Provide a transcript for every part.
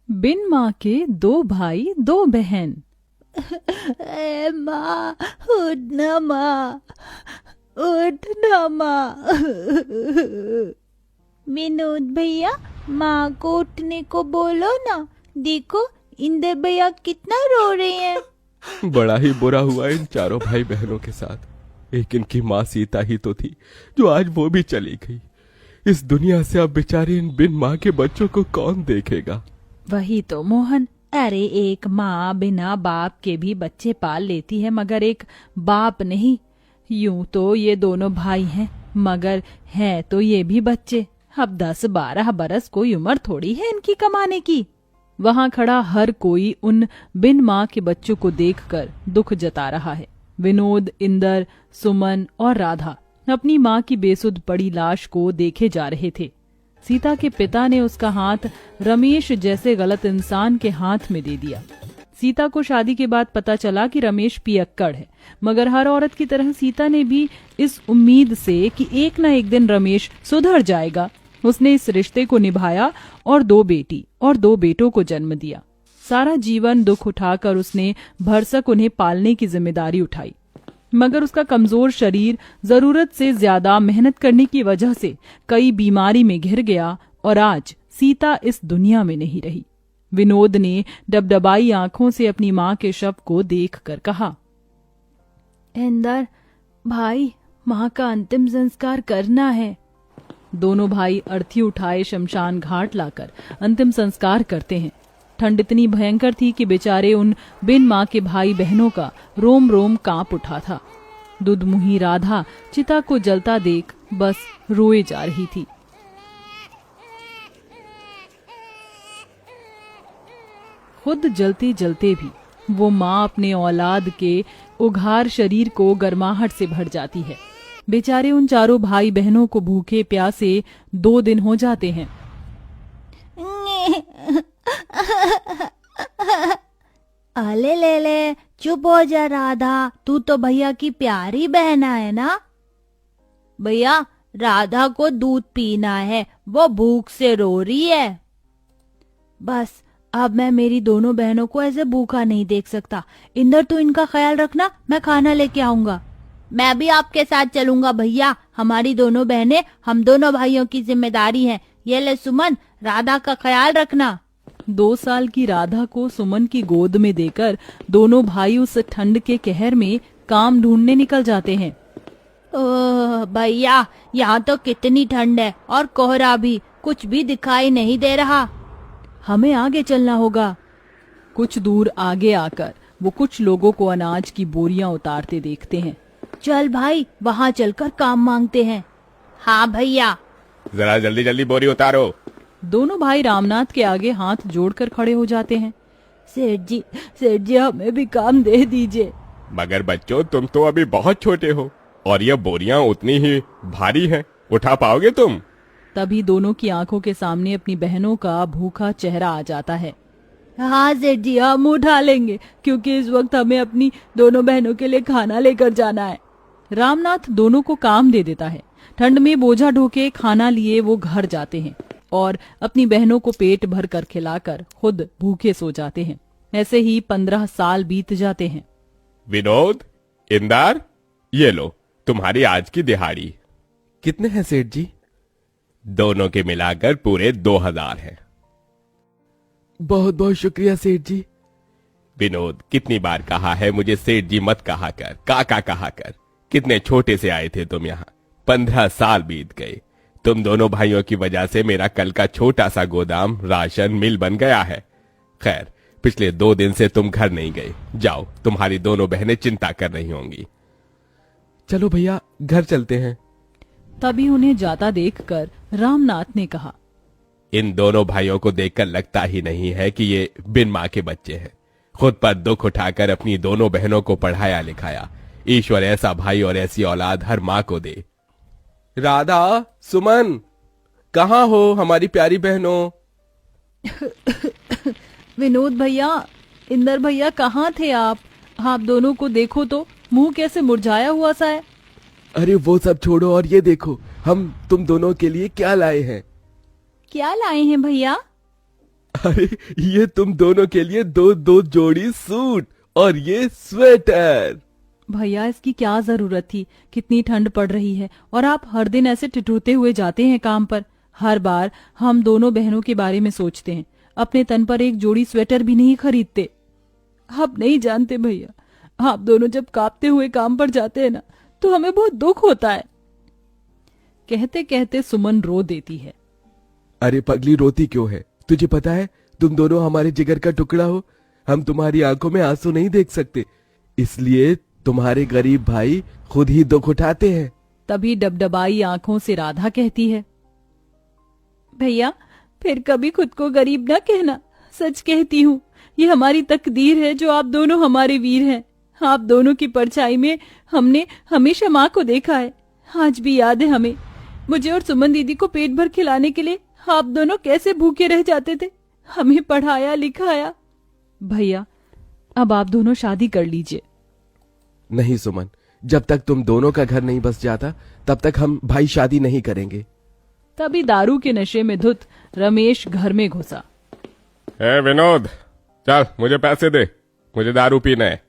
बिन माँ के दो भाई दो बहन। ए माँ, उठ ना माँ, उठ ना माँ। विनोद भैया, माँ को उठने को बोलो ना। देखो इंदर भैया कितना रो रहे हैं। बड़ा ही बुरा हुआ इन चारों भाई बहनों के साथ। एक इनकी माँ सीता ही तो थी, जो आज वो भी चली गई। इस दुनिया से अब बेचारे इन बिन माँ के बच्चों को कौन देखेगा। वही तो मोहन, अरे एक माँ बिना बाप के भी बच्चे पाल लेती है, मगर एक बाप नहीं। यूं तो ये दोनों भाई हैं, मगर हैं तो ये भी बच्चे। अब 10-12 बरस कोई उम्र थोड़ी है इनकी कमाने की। वहां खड़ा हर कोई उन बिन माँ के बच्चों को देखकर दुख जता रहा है। विनोद, इंदर, सुमन और राधा अपनी माँ की बेसुध पड़ी लाश को देखे जा रहे थे। सीता के पिता ने उसका हाथ रमेश जैसे गलत इंसान के हाथ में दे दिया। सीता को शादी के बाद पता चला कि रमेश पियक्कड़ है, मगर हर औरत की तरह सीता ने भी इस उम्मीद से कि एक न एक दिन रमेश सुधर जाएगा, उसने इस रिश्ते को निभाया और 2 बेटी और 2 बेटों को जन्म दिया। सारा जीवन दुख उठाकर उसने भरसक उन्हें पालने की जिम्मेदारी उठाई, मगर उसका कमजोर शरीर जरूरत से ज्यादा मेहनत करने की वजह से कई बीमारी में घिर गया और आज सीता इस दुनिया में नहीं रही। विनोद ने डबडबाई आंखों से अपनी माँ के शव को देखकर कहा, इंदर भाई, माँ का अंतिम संस्कार करना है। दोनों भाई अर्थी उठाए शमशान घाट लाकर अंतिम संस्कार करते हैं। ठंड इतनी भयंकर थी कि बेचारे उन बिन माँ के भाई बहनों का रोम रोम कांप उठा था। दुधमुही राधा चिता को जलता देख बस रोए जा रही थी। खुद जलते जलते भी वो माँ अपने औलाद के उघार शरीर को गर्माहट से भर जाती है। बेचारे उन चारों भाई बहनों को भूखे प्यासे 2 दिन हो जाते हैं। अले ले, चुप हो जा राधा, तू तो भैया की प्यारी बहना है ना। भैया, राधा को दूध पीना है, वो भूख से रो रही है। बस अब मैं मेरी दोनों बहनों को ऐसे भूखा नहीं देख सकता। इंदर, तू इनका ख्याल रखना, मैं खाना लेके आऊंगा। मैं भी आपके साथ चलूंगा भैया, हमारी दोनों बहनें हम दोनों भाइयों की जिम्मेदारी है। ये ले सुमन, राधा का ख्याल रखना। 2 साल की राधा को सुमन की गोद में देकर दोनों भाई उस ठंड के कहर में काम ढूंढने निकल जाते हैं। ओह भैया, यहाँ तो कितनी ठंड है और कोहरा भी, कुछ भी दिखाई नहीं दे रहा। हमें आगे चलना होगा। कुछ दूर आगे आकर वो कुछ लोगों को अनाज की बोरियां उतारते देखते हैं। चल भाई, वहाँ चलकर काम मांगते हैं। हाँ भैया। जरा जल्दी जल्दी बोरी उतारो। दोनों भाई रामनाथ के आगे हाथ जोड़कर खड़े हो जाते हैं। सेठ जी हमें भी काम दे दीजिए। मगर बच्चों, तुम तो अभी बहुत छोटे हो और ये बोरियां उतनी ही भारी हैं, उठा पाओगे तुम? तभी दोनों की आंखों के सामने अपनी बहनों का भूखा चेहरा आ जाता है। हाँ सेठ जी, हम उठा लेंगे, क्योंकि इस वक्त हमें अपनी दोनों बहनों के लिए खाना लेकर जाना है। रामनाथ दोनों को काम दे देता है। ठंड में बोझा ढोके खाना लिए वो घर जाते हैं और अपनी बहनों को पेट भर कर खिलाकर खुद भूखे सो जाते हैं। ऐसे ही 15 साल बीत जाते हैं। विनोद, इंदर, ये लो तुम्हारी आज की दिहाड़ी। कितने हैं सेठ जी? दोनों के मिलाकर पूरे 2000 हैं। बहुत बहुत शुक्रिया सेठ जी। विनोद, कितनी बार कहा है मुझे सेठ जी मत कहा कर, काका कहा कर। कितने छोटे से आए थे तुम यहाँ, 15 साल बीत गए। तुम दोनों भाइयों की वजह से मेरा कल का छोटा सा गोदाम राशन मिल बन गया है। खैर, पिछले 2 दिन से तुम घर नहीं गए। जाओ, तुम्हारी दोनों बहनें चिंता कर रही होंगी। चलो भैया, घर चलते हैं। तभी उन्हें जाता देखकर रामनाथ ने कहा, इन दोनों भाइयों को देखकर लगता ही नहीं है कि ये बिन माँ के बच्चे हैं। खुद पर दुख उठाकर अपनी दोनों बहनों को पढ़ाया लिखाया। ईश्वर ऐसा भाई और ऐसी औलाद हर माँ को दे। राधा, सुमन, कहाँ हो हमारी प्यारी बहनों? विनोद भैया, इंदर भैया, कहाँ थे आप दोनों को देखो तो, मुंह कैसे मुरझाया हुआ सा है। अरे वो सब छोड़ो और ये देखो, हम तुम दोनों के लिए क्या लाए हैं। क्या लाए हैं भैया? अरे ये तुम दोनों के लिए दो दो जोड़ी सूट और ये स्वेटर। भैया इसकी क्या जरूरत थी, कितनी ठंड पड़ रही है और आप हर दिन ऐसे टिटूते हुए जाते हैं काम पर। हर बार हम दोनों बहनों के बारे में सोचते हैं, अपने तन पर एक जोड़ी स्वेटर भी नहीं खरीदते। आप नहीं जानते भैया, आप दोनों जब कांपते हुए काम पर जाते हैं ना तो हमें बहुत दुख होता है। कहते कहते सुमन रो देती है। अरे पगली रोती क्यों है? तुझे पता है तुम दोनों हमारे जिगर का टुकड़ा हो। हम तुम्हारी आंखों में आंसू नहीं देख सकते, इसलिए तुम्हारे गरीब भाई खुद ही दुख उठाते हैं। तभी डबडबाई आंखों से राधा कहती है, भैया फिर कभी खुद को गरीब न कहना, सच कहती हूँ ये हमारी तकदीर है जो आप दोनों हमारे वीर हैं। आप दोनों की परछाई में हमने हमेशा माँ को देखा है। आज भी याद है हमें, मुझे और सुमन दीदी को पेट भर खिलाने के लिए आप दोनों कैसे भूखे रह जाते थे, हमें पढ़ाया लिखाया। भैया अब आप दोनों शादी कर लीजिए। नहीं सुमन, जब तक तुम दोनों का घर नहीं बस जाता तब तक हम भाई शादी नहीं करेंगे। तभी दारू के नशे में धुत रमेश घर में घुसा। विनोद चल मुझे पैसे दे, मुझे दारू पीना है।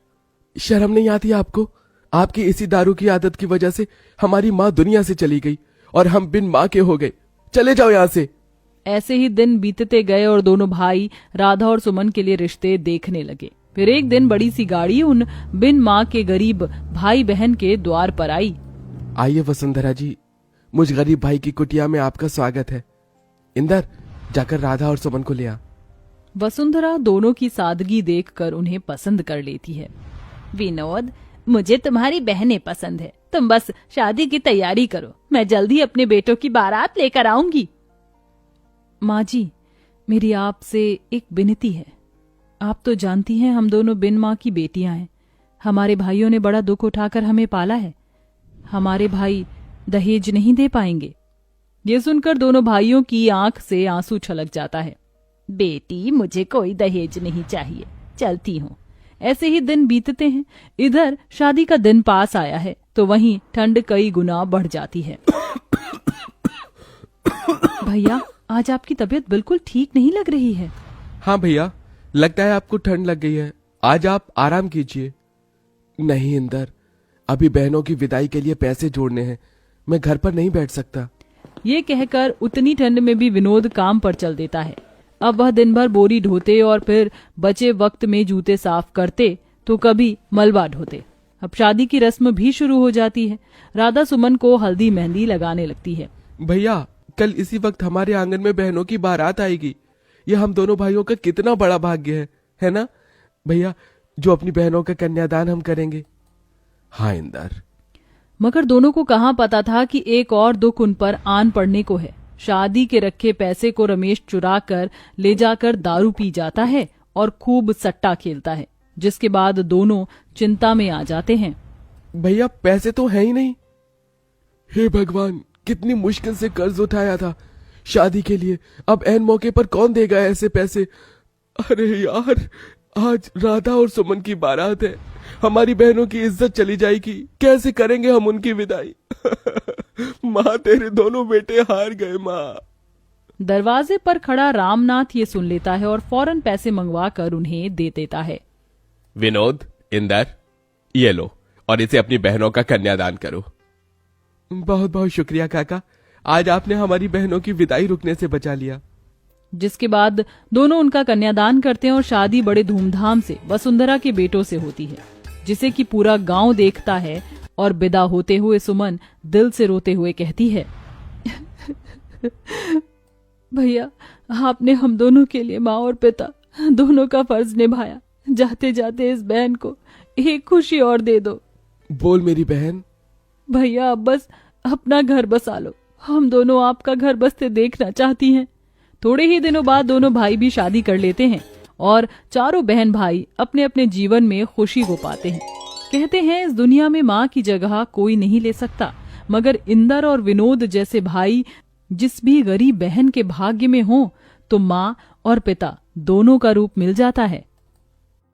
शर्म नहीं आती आपको? आपकी इसी दारू की आदत की वजह से हमारी माँ दुनिया से चली गई और हम बिन माँ के हो गए। चले जाओ यहाँ से। ऐसे ही दिन बीतते गए और दोनों भाई राधा और सुमन के लिए रिश्ते देखने लगे। फिर एक दिन बड़ी सी गाड़ी उन बिन माँ के गरीब भाई बहन के द्वार पर आई। आइए वसुंधरा जी, मुझ गरीब भाई की कुटिया में आपका स्वागत है। इंदर जाकर राधा और सुमन को ले आ। वसुंधरा दोनों की सादगी देखकर उन्हें पसंद कर लेती है। विनोद, मुझे तुम्हारी बहनें पसंद है, तुम बस शादी की तैयारी करो, मैं जल्दी अपने बेटों की बारात लेकर आऊंगी। माँ जी मेरी आपसे एक विनती है। आप तो जानती हैं हम दोनों बिन माँ की बेटियां हैं। हमारे भाइयों ने बड़ा दुख उठाकर हमें पाला है। हमारे भाई दहेज नहीं दे पाएंगे। ये सुनकर दोनों भाइयों की आंख से आंसू छलक जाता है। बेटी मुझे कोई दहेज नहीं चाहिए, चलती हूँ। ऐसे ही दिन बीतते हैं। इधर शादी का दिन पास आया है तो वहीं ठंड कई गुना बढ़ जाती है। भैया आज आपकी तबीयत बिल्कुल ठीक नहीं लग रही है। हाँ भैया, लगता है आपको ठंड लग गई है, आज आप आराम कीजिए। नहीं इंदर, अभी बहनों की विदाई के लिए पैसे जोड़ने हैं, मैं घर पर नहीं बैठ सकता। ये कहकर उतनी ठंड में भी विनोद काम पर चल देता है। अब वह दिन भर बोरी ढोते और फिर बचे वक्त में जूते साफ करते तो कभी मलबा ढोते। अब शादी की रस्म भी शुरू हो जाती है। राधा सुमन को हल्दी मेहंदी लगाने लगती है। भैया कल इसी वक्त हमारे आंगन में बहनों की बारात आएगी। ये हम दोनों भाइयों का कितना बड़ा भाग्य है ना भैया, जो अपनी बहनों का कन्यादान हम करेंगे। हाँ इंदर। मगर दोनों को कहाँ पता था कि एक और दुख उन पर आन पड़ने को है। शादी के रखे पैसे को रमेश चुरा कर ले जाकर दारू पी जाता है और खूब सट्टा खेलता है, जिसके बाद दोनों चिंता में आ जाते हैं। भैया पैसे तो है ही नहीं। हे भगवान, कितनी मुश्किल से कर्ज उठाया था शादी के लिए, अब ऐन मौके पर कौन देगा ऐसे पैसे। अरे यार, आज राधा और सुमन की बारात है, हमारी बहनों की इज्जत चली जाएगी, कैसे करेंगे हम उनकी विदाई। माँ तेरे दोनों बेटे हार गए माँ। दरवाजे पर खड़ा रामनाथ ये सुन लेता है और फौरन पैसे मंगवा कर उन्हें दे देता है। विनोद, इंदर, ये लो और इसे अपनी बहनों का कन्यादान करो। बहुत बहुत शुक्रिया काका, आज आपने हमारी बहनों की विदाई रुकने से बचा लिया। जिसके बाद दोनों उनका कन्यादान करते हैं और शादी बड़े धूमधाम से वसुंधरा के बेटों से होती है, जिसे कि पूरा गांव देखता है। और विदा होते हुए सुमन दिल से रोते हुए कहती है, भैया आपने हम दोनों के लिए माँ और पिता दोनों का फर्ज निभाया। जाते जाते इस बहन को एक खुशी और दे दो। बोल मेरी बहन। भैया अब बस अपना घर बसा लो, हम दोनों आपका घर बसते देखना चाहती हैं। थोड़े ही दिनों बाद दोनों भाई भी शादी कर लेते हैं और चारों बहन भाई अपने अपने जीवन में खुशी को पाते हैं। कहते हैं इस दुनिया में माँ की जगह कोई नहीं ले सकता, मगर इंदर और विनोद जैसे भाई जिस भी गरीब बहन के भाग्य में हो तो माँ और पिता दोनों का रूप मिल जाता है।